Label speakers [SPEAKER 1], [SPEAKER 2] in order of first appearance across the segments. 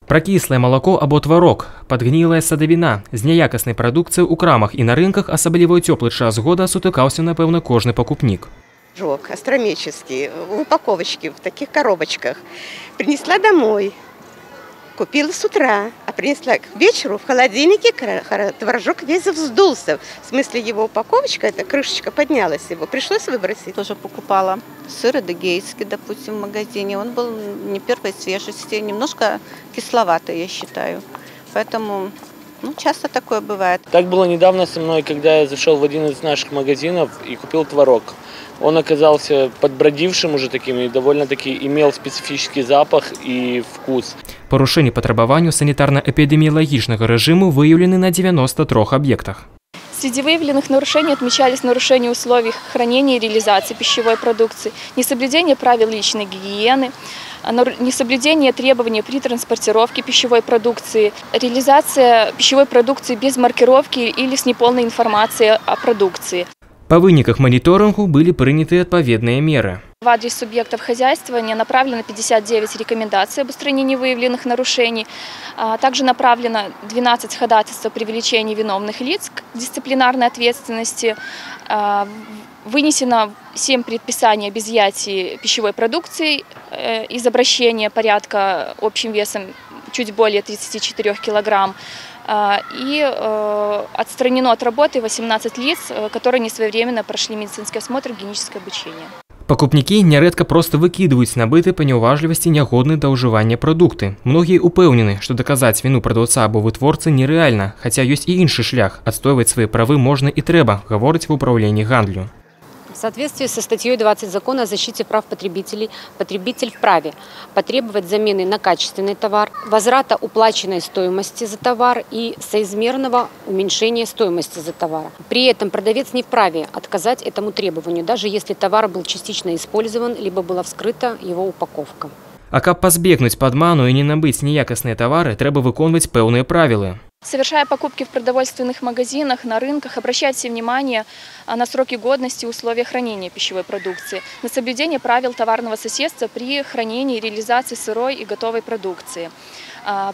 [SPEAKER 1] Пракіслае малако або тварог, падгнілая садавіна, з няякаснай прадукцыяй у крамах і на рынках, асабліва ў цёплы час года, сутыкаўся, напэўна, кожны пакупнік.
[SPEAKER 2] Рог астрономический, в упаковочке, в таких коробочках. Принесла домой. Купила с утра, а принесла к вечеру в холодильнике, творожок весь вздулся. В смысле его упаковочка, эта крышечка поднялась, его пришлось выбросить.
[SPEAKER 3] Тоже покупала сыр адыгейский, допустим, в магазине. Он был не первой свежести, немножко кисловатый, я считаю. Поэтому часто такое бывает.
[SPEAKER 4] Так было недавно со мной, когда я зашел в один из наших магазинов и купил творог. Он оказался подбродившим уже таким и довольно-таки имел специфический запах и вкус.
[SPEAKER 1] Парушэнні патрабаванняў санітарна-эпидемиологичного режиму выявлены на 93 объектах.
[SPEAKER 5] Среди выявленных нарушений отмечались нарушения условий хранения и реализации пищевой продукции, несоблюдение правил личной гигиены, несоблюдение требований при транспортировке пищевой продукции, реализация пищевой продукции без маркировки или с неполной информацией о продукции.
[SPEAKER 1] По выніках моніторингу были приняты отповедные меры.
[SPEAKER 5] В адрес субъектов хозяйствования направлено 59 рекомендаций об устранении выявленных нарушений. Также направлено 12 ходатайств о привлечении виновных лиц к дисциплинарной ответственности. Вынесено 7 предписаний об изъятии пищевой продукции из обращения порядка общим весом чуть более 34 килограмм. И отстранено от работы 18 лиц, которые несвоевременно прошли медицинский осмотр и гигиеническое обучение.
[SPEAKER 1] Пакупнікі нярэдка проста выкідваюць набыты па няўважлівасці нягодны да ўжывання прадукты. Многія ўпэўнены, што даказаць віну прадаўца або вытворцы нерэальна, хаця ёсць і іншы шлях. Адстойваць свае правы можна і трэба, гаворыць в управлении гандлю.
[SPEAKER 6] В соответствии со статьей 20 Закона о защите прав потребителей, потребитель вправе потребовать замены на качественный товар, возврата уплаченной стоимости за товар и соизмерного уменьшения стоимости за товар. При этом продавец не вправе отказать этому требованию, даже если товар был частично использован, либо была вскрыта его упаковка.
[SPEAKER 1] А каб пазбегнуць падману і не набыць неякасныя тавары, трэба выконваць пэўныя правілы.
[SPEAKER 5] Совершая покупки в продовольственных магазинах, на рынках, обращайте внимание на сроки годности и условия хранения пищевой продукции, на соблюдение правил товарного соседства при хранении и реализации сырой и готовой продукции.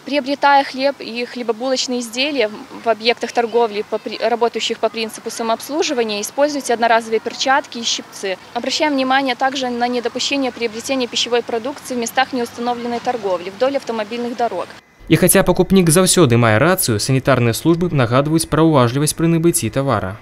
[SPEAKER 5] Приобретая хлеб и хлебобулочные изделия в объектах торговли, работающих по принципу самообслуживания, используйте одноразовые перчатки и щипцы. Обращаем внимание также на недопущение приобретения пищевой продукции в местах неустановленной торговли, вдоль автомобильных дорог.
[SPEAKER 1] І хаця пакупнік заўсёды мае рацыю, санітарныя службы нагадваюць пра ўважлівасць пры набыцці тавара.